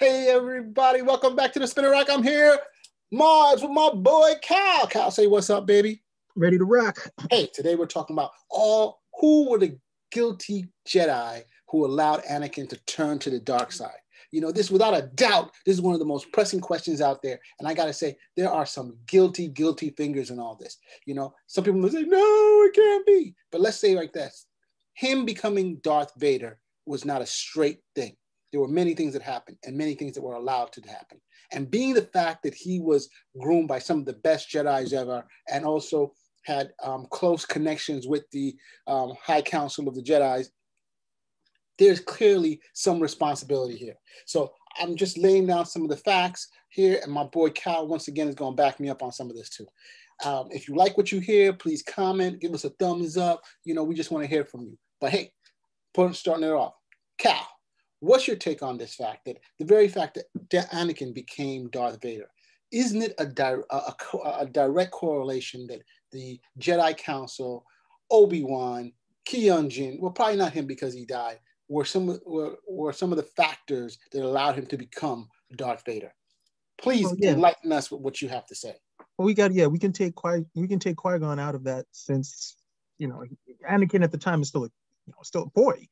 Hey everybody, welcome back to the Spinner Rack. I'm here, Mods, with my boy Cal. Cal, say what's up, baby. Ready to rock. Hey, today we're talking about who were the guilty Jedi who allowed Anakin to turn to the dark side. You know, this without a doubt, this is one of the most pressing questions out there. And I gotta say, there are some guilty fingers in all this. You know, some people will say, no, it can't be. But let's say like this, him becoming Darth Vader was not a straight thing. There were many things that happened and many things that were allowed to happen. And being the fact that he was groomed by some of the best Jedis ever and also had close connections with the High Council of the Jedis, there's clearly some responsibility here. So I'm just laying down some of the facts here, and my boy Cal, once again, is going to back me up on some of this too. If you like what you hear, please comment, give us a thumbs up. You know, we just want to hear from you. But hey, starting it off, Cal, what's your take on this fact, that the very fact that Anakin became Darth Vader, isn't it a direct correlation that the Jedi Council, Obi-Wan, Ki-Jin, well, probably not him because he died, were some of the factors that allowed him to become Darth Vader? Please enlighten us with what you have to say. Well, we can take Qui-Gon out of that, since Anakin at the time is still a boy.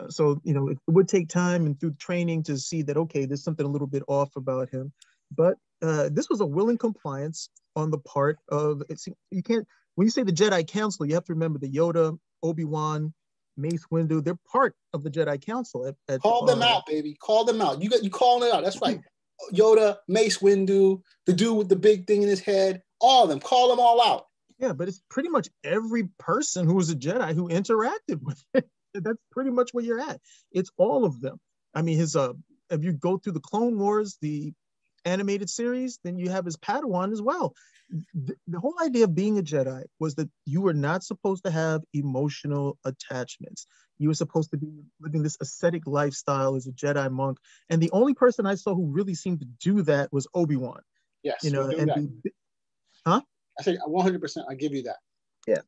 So it would take time and through training to see that, okay, there's something a little bit off about him. But this was a willing compliance on the part of, you can't, when you say the Jedi Council, you have to remember the Yoda, Obi-Wan, Mace Windu, they're part of the Jedi Council. Call them out, baby. Call them out. You calling it out. That's right. Yoda, Mace Windu, the dude with the big thing in his head, all of them. Call them all out. Yeah, but it's pretty much every person who was a Jedi who interacted with it. That's pretty much where you're at. It's all of them. I mean, if you go through the Clone Wars, the animated series, then you have his Padawan as well. The whole idea of being a Jedi was that you were not supposed to have emotional attachments. You were supposed to be living this ascetic lifestyle as a Jedi monk. And the only person I saw who really seemed to do that was Obi-Wan. Yes. Huh? I say 100%. I give you that. Yeah.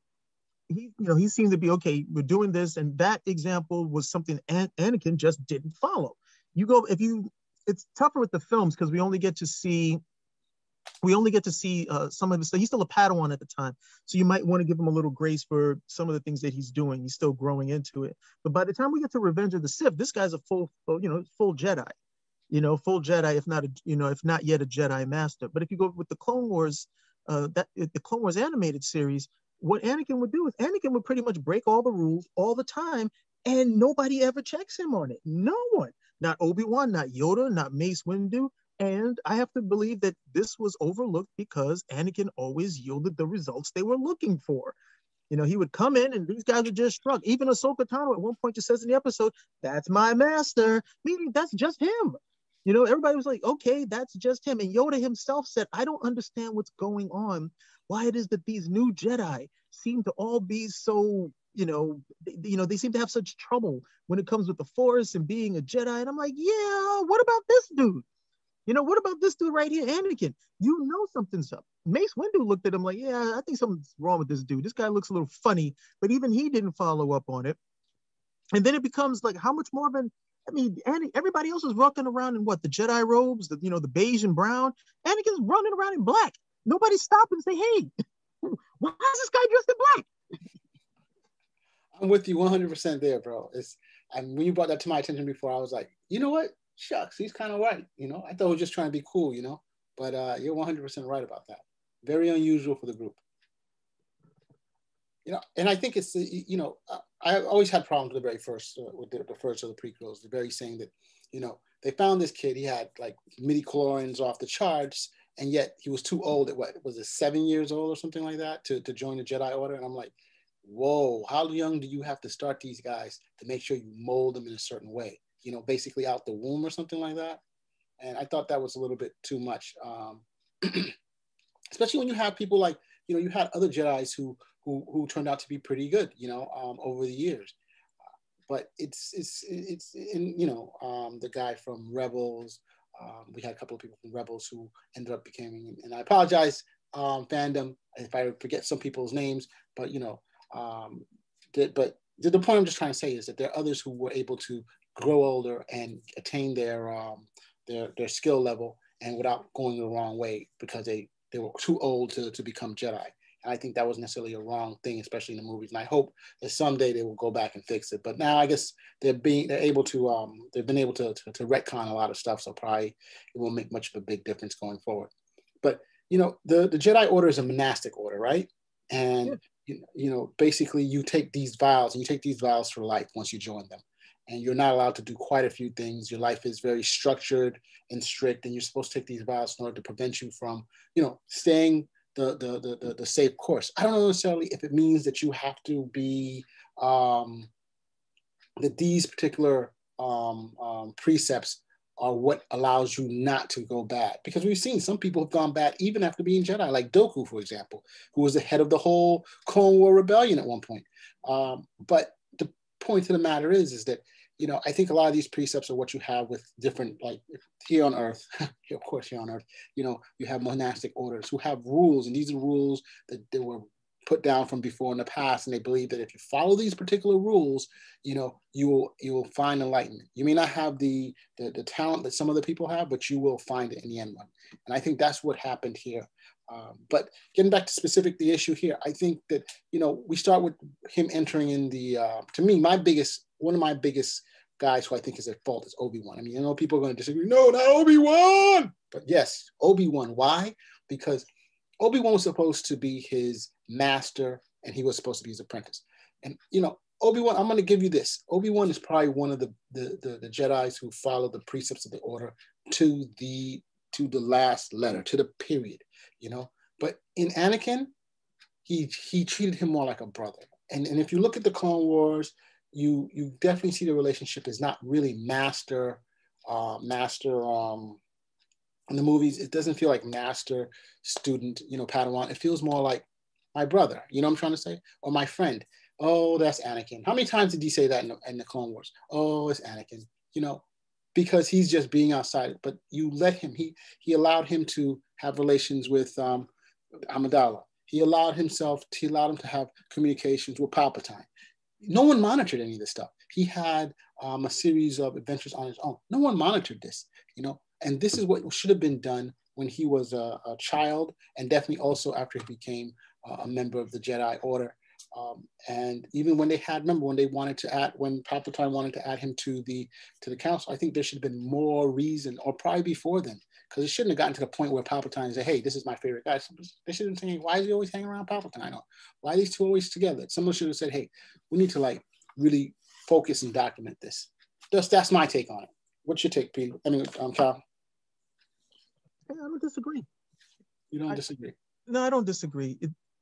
He seemed to be, okay, we're doing this, and that example was something Anakin just didn't follow. It's tougher with the films because we only get to see some of his stuff. He's still a Padawan at the time, so you might want to give him a little grace for some of the things that he's doing. He's still growing into it. But by the time we get to Revenge of the Sith, this guy's a full Jedi. Full Jedi, if not yet a Jedi Master. But if you go with the Clone Wars, the Clone Wars animated series, what Anakin would do is Anakin would pretty much break all the rules all the time, and nobody ever checks him on it. No one. Not Obi-Wan, not Yoda, not Mace Windu. And I have to believe that this was overlooked because Anakin always yielded the results they were looking for. He would come in and these guys would just shrug. Even Ahsoka Tano at one point just says in the episode, "That's my master," meaning that's just him. Everybody was like, okay, that's just him. And Yoda himself said, I don't understand what's going on. Why it is that these new Jedi seem to all be so, they seem to have such trouble when it comes with the Force and being a Jedi. And I'm like, yeah, what about this dude? What about this dude right here, Anakin? Something's up. Mace Windu looked at him like, yeah, I think something's wrong with this dude. This guy looks a little funny, but even he didn't follow up on it. And then it becomes like, how much more of an, everybody else is rocking around in the Jedi robes, the beige and brown. Anakin's running around in black. Nobody stop and say, hey, why is this guy dressed in black? I'm with you 100% there, bro. And when you brought that to my attention before, I was like, you know what? Shucks, he's kind of right. I thought he was just trying to be cool, but you're 100% right about that. Very unusual for the group. And I think it's, I always had problems with the very first, with the first of the prequels, the very saying that, they found this kid, he had like midi-chlorians off the charts, and yet he was too old at was it 7 years old or something like that to join the Jedi Order? And I'm like, whoa, how young do you have to start these guys to make sure you mold them in a certain way? Basically out the womb or something like that. And I thought that was a little bit too much. Especially when you have people like, you had other Jedis who turned out to be pretty good, over the years. But it's the guy from Rebels. We had a couple of people from Rebels who ended up becoming, and I apologize, fandom, if I forget some people's names, but the point I'm just trying to say is that there are others who were able to grow older and attain their skill level, and without going the wrong way because they were too old to become Jedi. And I think that was necessarily a wrong thing, especially in the movies. And I hope that someday they will go back and fix it. But now I guess they've been able to retcon a lot of stuff. So probably it won't make much of a big difference going forward. But the Jedi Order is a monastic order, right? And basically you take these vows, and you take these vows for life once you join them. And you're not allowed to do quite a few things. Your life is very structured and strict, and you're supposed to take these vows in order to prevent you from, staying the safe course. I don't know necessarily if it means that you have to be that these particular precepts are what allows you not to go bad. Because we've seen some people have gone bad even after being Jedi, like Dooku, for example, who was the head of the whole Clone War rebellion at one point. But the point of the matter is that, I think a lot of these precepts are what you have with different, like here on Earth, of course, here on Earth, you have monastic orders who have rules, and these are rules that they were put down from before in the past, and they believe that if you follow these particular rules, you will find enlightenment. You may not have the talent that some other people have, but you will find it in the end one. And I think that's what happened here. But getting back to the issue here, I think that we start with him entering in the to me one of my biggest guys who I think is at fault is Obi-Wan. I mean, people are going to disagree. No, not Obi-Wan. But yes, Obi-Wan. Why? Because Obi-Wan was supposed to be his master, and he was supposed to be his apprentice. And Obi-Wan, I'm going to give you this. Obi-Wan is probably one of the Jedis who followed the precepts of the order to the last letter, to the period. But in Anakin, he treated him more like a brother. And if you look at the Clone Wars, you definitely see the relationship is not really master in the movies. It doesn't feel like master student, Padawan. It feels more like my brother, you know what I'm trying to say? Or my friend. Oh, that's Anakin. How many times did he say that in the Clone Wars? Oh, it's Anakin, because he's just being outside. But you let him, he allowed him to have relations with Amidala. He allowed him to have communications with Palpatine. No one monitored any of this stuff. He had a series of adventures on his own. No one monitored this, and this is what should have been done when he was a child, and definitely also after he became a member of the Jedi Order. And even when when Palpatine wanted to add him to the council, I think there should have been more reason, or probably before then, because it shouldn't have gotten to the point where Palpatine said, "Hey, this is my favorite guy." They shouldn't say, "Why is he always hanging around Palpatine?" Or, "Why are these two always together?" Someone should have said, "Hey, we need to really focus and document this." That's my take on it. What's your take, Pete? Cal? I don't disagree. You don't disagree? No, I don't disagree.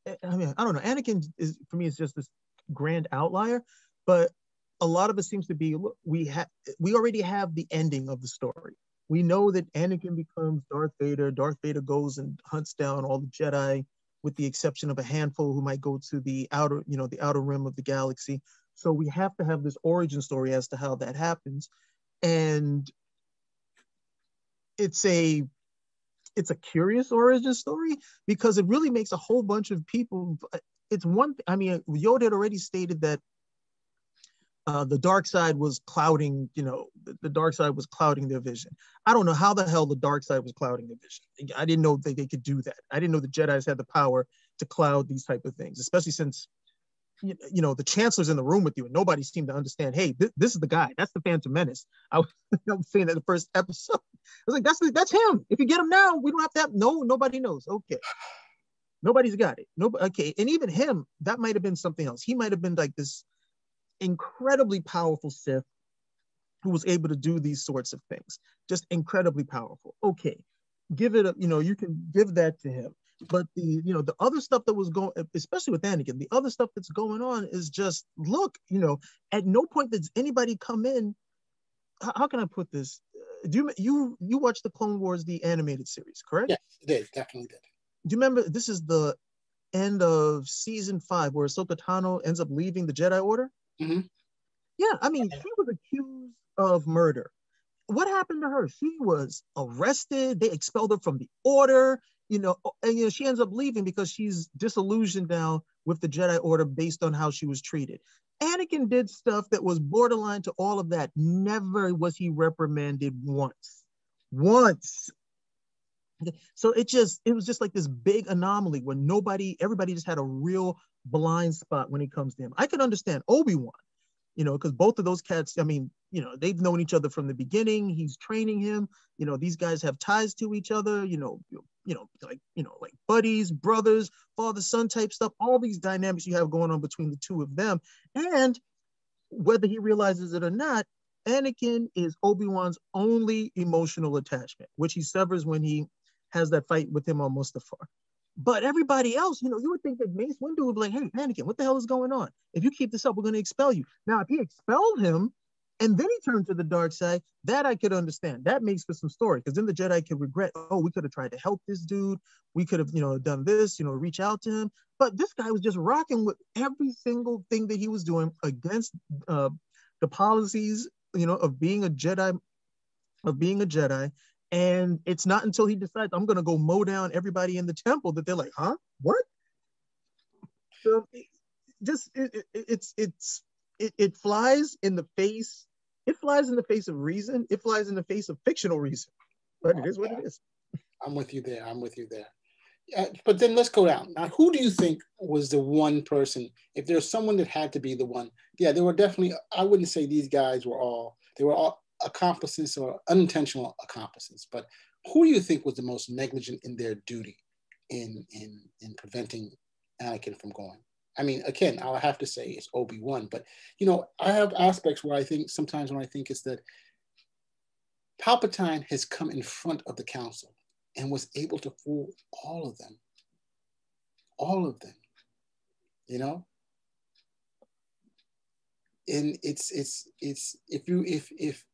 I don't know. Anakin is, for me, is just this grand outlier, but a lot of it seems to be, look, we already have the ending of the story. We know that Anakin becomes Darth Vader. Darth Vader goes and hunts down all the Jedi, with the exception of a handful who might go to the outer rim of the galaxy. So we have to have this origin story as to how that happens. And it's a curious origin story, because it really makes a whole bunch of people. It's one. Yoda had already stated that the dark side was clouding. The dark side was clouding their vision. I don't know how the hell the dark side was clouding their vision. I didn't know that they could do that. I didn't know the Jedi's had the power to cloud these type of things, especially since the Chancellor's in the room with you, and nobody seemed to understand. Hey, this is the guy. That's the Phantom Menace. I was saying that in the first episode. I was like, that's him. If you get him now, we don't have to have. No, nobody knows. Okay, nobody's got it. Nobody. Okay, and even him, that might have been something else. He might have been like this incredibly powerful Sith who was able to do these sorts of things. Just incredibly powerful. Okay, give it. You can give that to him. But the other stuff that was going, especially with Anakin, the other stuff that's going on is just, look, at no point does anybody come in. How can I put this? Do you watch the Clone Wars, the animated series, correct? Yes, it did. Definitely did. Do you remember, this is the end of season 5 where Ahsoka Tano ends up leaving the Jedi Order? Mm-hmm. Yeah, she was accused of murder. What happened to her? She was arrested. They expelled her from the Order. And she ends up leaving because she's disillusioned now with the Jedi Order based on how she was treated. Anakin did stuff that was borderline to all of that. Never was he reprimanded once. Once. So it was just like this big anomaly where everybody just had a real blind spot when it comes to him. I could understand Obi-Wan, because both of those cats, I mean, they've known each other from the beginning. He's training him. These guys have ties to each other, like buddies, brothers, father, son type stuff, all these dynamics you have going on between the two of them. And whether he realizes it or not, Anakin is Obi-Wan's only emotional attachment, which he severs when he has that fight with him on Mustafar. But everybody else, you would think that Mace Windu would be like, hey, Anakin, what the hell is going on? If you keep this up, we're going to expel you. Now, if he expelled him and then he turned to the dark side, that I could understand. That makes for some story, because then the Jedi could regret, oh, we could have tried to help this dude. We could have, done this, reach out to him. But this guy was just rocking with every single thing that he was doing against the policies, of being a Jedi, And it's not until he decides, I'm going to go mow down everybody in the temple, that they're like, huh? What? So it flies in the face. It flies in the face of reason. It flies in the face of fictional reason. But it is what it is. I'm with you there. But then let's go down. Now, who do you think was the one person, if there's someone that had to be the one? Yeah, there were definitely, I wouldn't say these guys were all accomplices or unintentional accomplices, but who do you think was the most negligent in their duty in preventing Anakin from going? I mean, again, I'll have to say it's Obi-Wan, but I have aspects where I think sometimes when I think it's that Palpatine has come in front of the council and was able to fool all of them. And if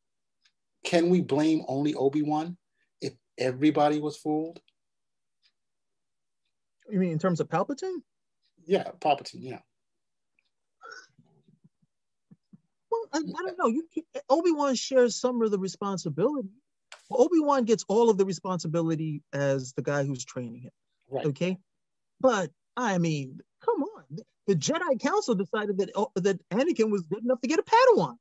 can we blame only Obi-Wan if everybody was fooled? You mean in terms of Palpatine? Yeah, Palpatine, yeah. Well, I don't know. Obi-Wan shares some of the responsibility. Obi-Wan gets all of the responsibility as the guy who's training him. Right. Okay? But, I mean, come on. The Jedi Council decided that Anakin was good enough to get a Padawan.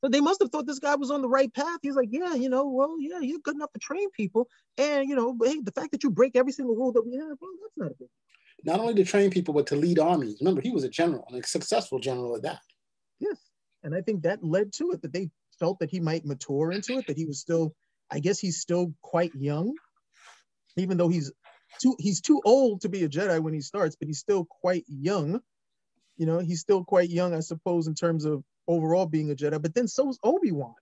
So they must have thought this guy was on the right path. He's like, yeah, you're good enough to train people. And, but hey, the fact that you break every single rule that we have, well, that's not a big deal. Not only to train people, but to lead armies. Remember, he was a general, and a successful general at that. Yes. And I think that led to it, that they felt that he might mature into it, that he was still, I guess he's still quite young, even though he's too old to be a Jedi when he starts, but he's still quite young. He's still quite young, I suppose, in terms of overall being a Jedi. But then so is Obi-Wan.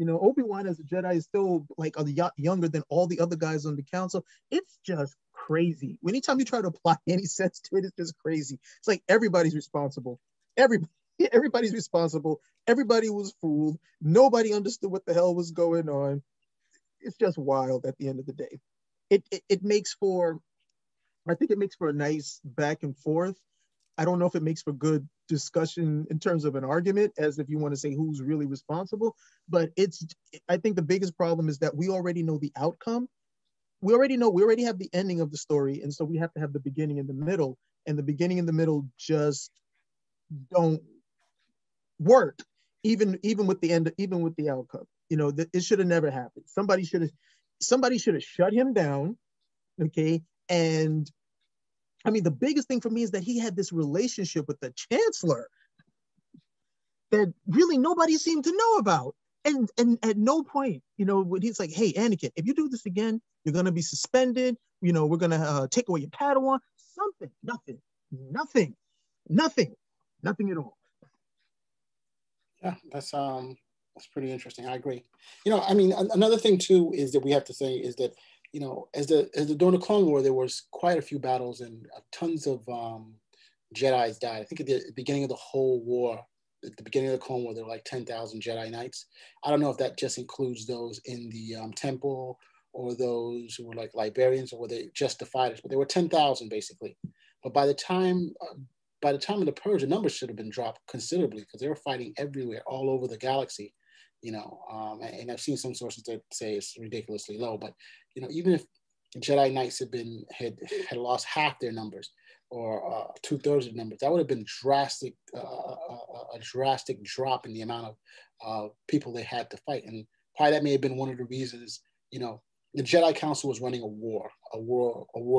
Obi-Wan as a Jedi is still like a lot younger than all the other guys on the council. It's just crazy. Anytime you try to apply any sense to it, it's just crazy. It's like everybody's responsible. Everybody's responsible. Everybody was fooled. Nobody understood what the hell was going on. It's just wild at the end of the day. It makes for, I think it makes for a nice back and forth. I don't know if it makes for good discussion in terms of an argument, as if you want to say who's really responsible, but I think the biggest problem is that we already know the outcome. We already have the ending of the story. And so we have to have the beginning and the middle, and the beginning and the middle just don't work, even with the end, even with the outcome. It should have never happened. Somebody should have shut him down. Okay. And I mean, the biggest thing for me is that he had this relationship with the Chancellor that really nobody seemed to know about. And at no point, when he's like, hey, Anakin, if you do this again, you're going to be suspended. We're going to take away your Padawan. Something, nothing at all. Yeah, that's pretty interesting. I agree. I mean, another thing too is that we have to say is that, during the Clone War, there was quite a few battles and tons of Jedis died. I think at the beginning of the whole war, at the beginning of the Clone War, there were like 10,000 Jedi Knights. I don't know if that just includes those in the temple, or those who were like librarians, or were they just the fighters, but there were 10,000 basically. But by the time of the Purge, the numbers should have been dropped considerably, because they were fighting everywhere, all over the galaxy. And I've seen some sources that say it's ridiculously low, but even if Jedi Knights had lost half their numbers, or 2/3 of the numbers, that would have been drastic, a drastic drop in the amount of people they had to fight. And probably that may have been one of the reasons, you know, the Jedi Council was running a war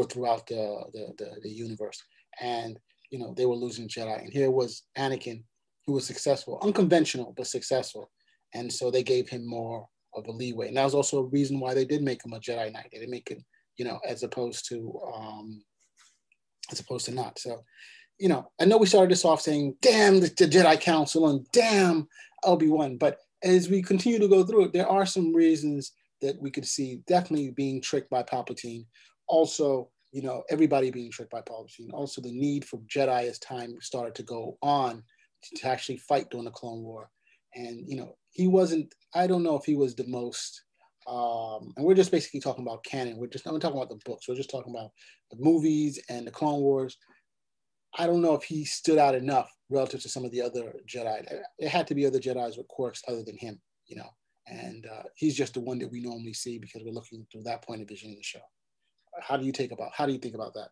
throughout the universe. And, you know, they were losing Jedi. And here was Anakin, who was successful, unconventional, but successful. And so they gave him more of a leeway. And that was also a reason why they did make him a Jedi Knight. They didn't make it, you know, as opposed to not. So, you know, I know we started this off saying, damn the Jedi Council and damn Obi-Wan. But as we continue to go through it, there are some reasons that we could see definitely being tricked by Palpatine. Also, you know, everybody being tricked by Palpatine. Also, the need for Jedi as time started to go on to actually fight during the Clone War. And, you know, he wasn't, I don't know if he was the most, and we're just basically talking about canon. We're not talking about the books. We're just talking about the movies and the Clone Wars. I don't know if he stood out enough relative to some of the other Jedi. There had to be other Jedis with quirks other than him, you know. And he's just the one that we normally see because we're looking through that point of vision in the show. How do you think about that?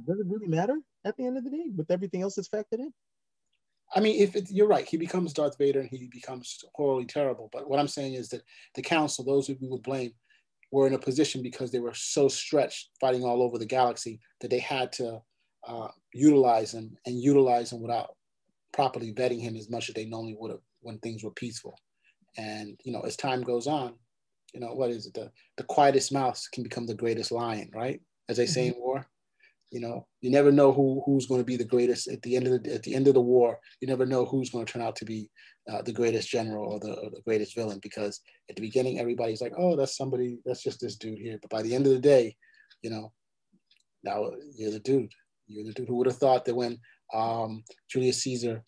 Does it really matter at the end of the day with everything else that's factored in? I mean, you're right, he becomes Darth Vader and he becomes horribly terrible. But what I'm saying is that the council, those who we would blame, were in a position because they were so stretched fighting all over the galaxy that they had to utilize him without properly vetting him as much as they normally would have when things were peaceful. And, you know, as time goes on, you know, what is it? The quietest mouse can become the greatest lion, right? As they say in war. You know, you never know who's going to be the greatest at the end of the war. You never know who's going to turn out to be the greatest general or the greatest villain, because at the beginning everybody's like, oh, that's just this dude here. But by the end of the day, you know, now you're the dude. You're the dude. Who would have thought that when Julius Caesar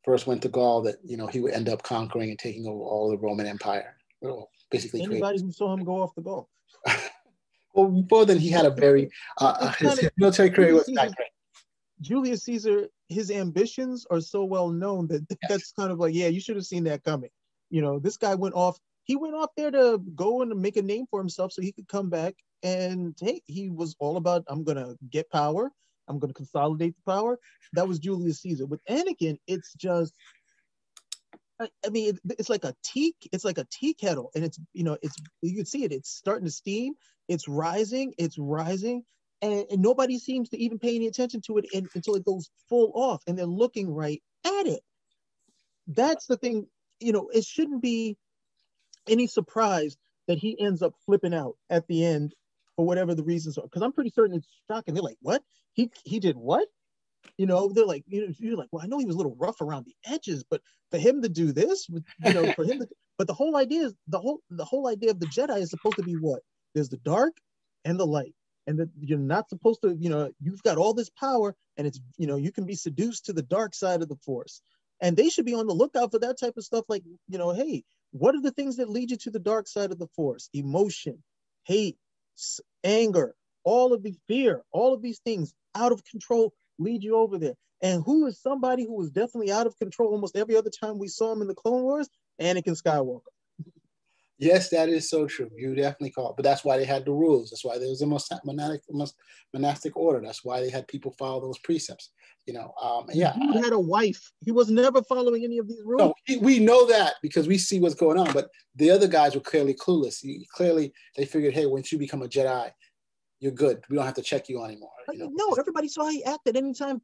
first went to Gaul that, you know, he would end up conquering and taking over all the Roman Empire. Well, basically, anybody who saw him go off the Gaul. Well, before then, he had a very his military career was not great. Julius Caesar, his ambitions are so well known that that's kind of like, yeah, you should have seen that coming. You know, this guy went off. He went off there to go and make a name for himself so he could come back. And hey, he was all about, I'm gonna get power. I'm gonna consolidate the power. That was Julius Caesar. With Anakin, it's just, I mean, it's like a tea kettle, and it's, you know, it's, you can see it. It's starting to steam. It's rising, and nobody seems to even pay any attention to it until it goes full off, and they're looking right at it. That's the thing, you know. It shouldn't be any surprise that he ends up flipping out at the end for whatever the reasons are, because I'm pretty certain it's shocking. They're like, what? He did what? You know, they're like, you know, you're like, well, I know he was a little rough around the edges, but for him to do this, you know, for him to, but the whole idea is the whole idea of the Jedi is supposed to be what? There's the dark and the light, and that you're not supposed to, you know, you've got all this power, and it's, you know, you can be seduced to the dark side of the Force, and they should be on the lookout for that type of stuff. Like, you know, hey, what are the things that lead you to the dark side of the Force? Emotion, hate, anger, all of the fear, all of these things out of control lead you over there. And who is somebody who was definitely out of control almost every other time we saw him in the Clone Wars? Anakin Skywalker. Yes, that is so true. You definitely call it. But that's why they had the rules. That's why there was a monastic order. That's why they had people follow those precepts. You know, yeah. The dude had a wife. He was never following any of these rules. No, we know that because we see what's going on. But the other guys were clearly clueless. Clearly, they figured, hey, once you become a Jedi, you're good. We don't have to check you anymore. You know? No, everybody saw how he acted. Anytime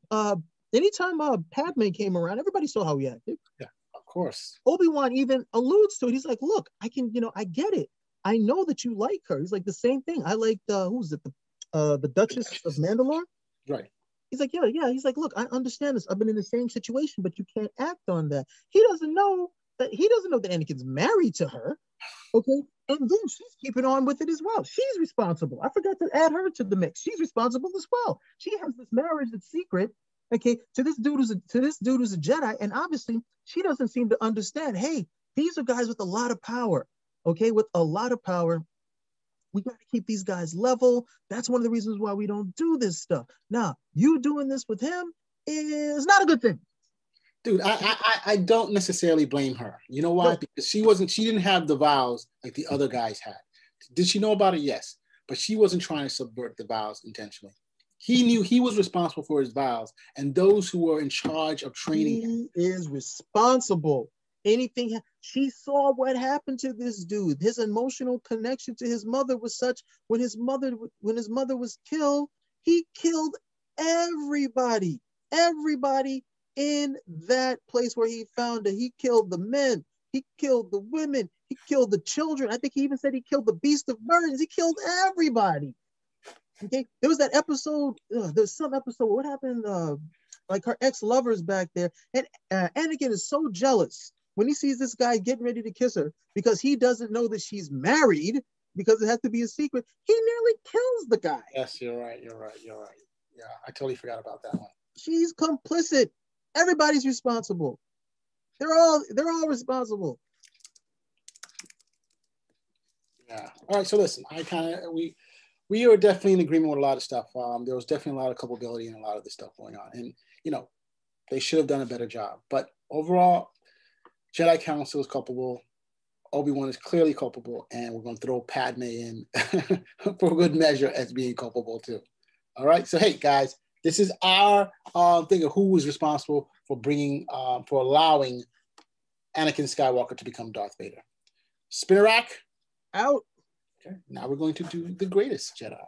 Padme came around, everybody saw how he acted. Yeah, of course. Obi-Wan even alludes to it. He's like, look, I can, you know, I get it. I know that you like her. He's like, the same thing. I liked, who's it? The Duchess of Mandalore? Right. He's like, yeah. He's like, look, I understand this. I've been in the same situation, but you can't act on that. He doesn't know that Anakin's married to her. Okay. And then she's keeping on with it as well. She's responsible. I forgot to add her to the mix. She's responsible as well. She has this marriage that's secret, okay, to this dude who's a Jedi, and obviously she doesn't seem to understand. Hey, these are guys with a lot of power, okay, with a lot of power. We got to keep these guys level. That's one of the reasons why we don't do this stuff. Now, you doing this with him is not a good thing. Dude, I don't necessarily blame her. You know why? Because she didn't have the vows like the other guys had. Did she know about it? Yes. but she wasn't trying to subvert the vows intentionally. He knew he was responsible for his vows, and those who were in charge of training him. He is responsible. Anything she saw what happened to this dude. His emotional connection to his mother was such when his mother was killed, he killed everybody. Everybody in that place where he found her. He killed the men, he killed the women, he killed the children. I think he even said he killed the beast of burdens. He killed everybody. Okay, there was that episode. There's some episode. What happened? Like her ex-lovers back there, and Anakin is so jealous when he sees this guy getting ready to kiss her because he doesn't know that she's married because it has to be a secret. He nearly kills the guy. Yes, you're right. Yeah, I totally forgot about that one. She's complicit. Everybody's responsible. They're all responsible. Yeah. All right. So listen, we are definitely in agreement with a lot of stuff. There was definitely a lot of culpability and a lot of this stuff going on. And, they should have done a better job. But overall, Jedi Council is culpable. Obi-Wan is clearly culpable. And we're going to throw Padme in for good measure as being culpable too. All right. So, hey, guys, this is our thing of who was responsible for for allowing Anakin Skywalker to become Darth Vader. Spinner rack. Out. Okay. Now we're going to do the greatest Jedi.